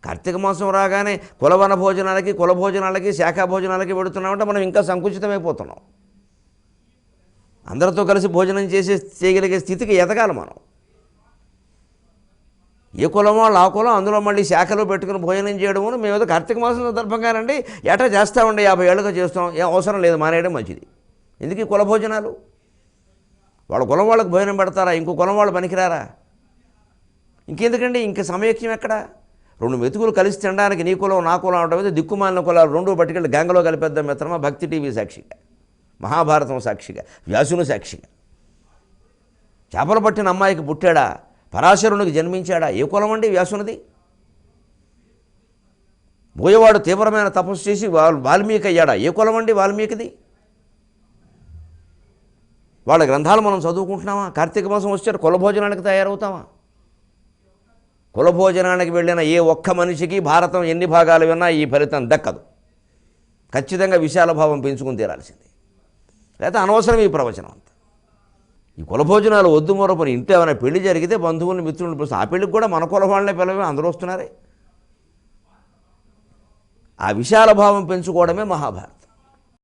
కార్తీక మాసం రాగానే కులవన భోజనాలకి కుల భోజనాలకి శాఖా భోజనాలకి పెడుతున్నామంటే మనం ఇంకా సంకుచితమైపోతున్నాం. అందరితో కలిసి భోజనం చేయగలిగే స్థితికి ఎదగాలి మనం. ఏ కులం వాళ్ళు ఆ కులం, అందులో మళ్ళీ శాఖలో పెట్టుకుని భోజనం చేయడము మేమేదో కార్తీక మాసం సందర్భంగానండి ఏటా చేస్తామండి, 50 ఏళ్ళుగా చేస్తాం, ఏం అవసరం లేదు, మానేయడం మంచిది. ఎందుకు ఈ కుల భోజనాలు? వాళ్ళ కులం వాళ్ళకి భోజనం పెడతారా? ఇంకో కులం వాళ్ళు పనికిరారా? ఇంకెందుకండి ఇంక సమైక్యం ఎక్కడ? 2 మెతుకులు కలిసి తినడానికి నీ కులం నా కులం అవడం మీద దిక్కుమాలిన కులాలు 2 పట్టుకెళ్ళి గంగలో కలిపేద్దాం మిత్రమా. భక్తి టీవీ సాక్షిగా, మహాభారతం సాక్షిగా, వ్యాసుని సాక్షిగా. చేపలు పట్టిన అమ్మాయికి పుట్టాడా? పరాశరునికి జన్మించాడా? ఏ కులం అండి వ్యాసునిది? బోయవాడు తీవ్రమైన తపస్సు చేసి వాల్మీకి అయ్యాడా? ఏ కులం అండి వాల్మీకిది? వాళ్ళ గ్రంథాలు మనం చదువుకుంటున్నామా? కార్తీక మాసం వచ్చాడు కులభోజనానికి తయారవుతామా? కులభోజనానికి వెళ్ళిన ఏ ఒక్క మనిషికి భారతం ఎన్ని భాగాలు విన్నా ఈ ఫలితం దక్కదు. ఖచ్చితంగా విశాల భావం పెంచుకుని తీరాల్సింది, లేకపోతే అనవసరం ఈ ప్రవచనం అంతా. ఈ కులభోజనాలు వద్దు మరొకరు. ఇంట్లో ఏమైనా పెళ్లి జరిగితే బంధువులను మిత్రులను పిలుస్తారు. ఆ పెళ్ళికి కూడా మన కుల వాళ్ళనే పిలవే, అందరూ వస్తున్నారే. ఆ విశాల భావం పెంచుకోవడమే మహాభారతం.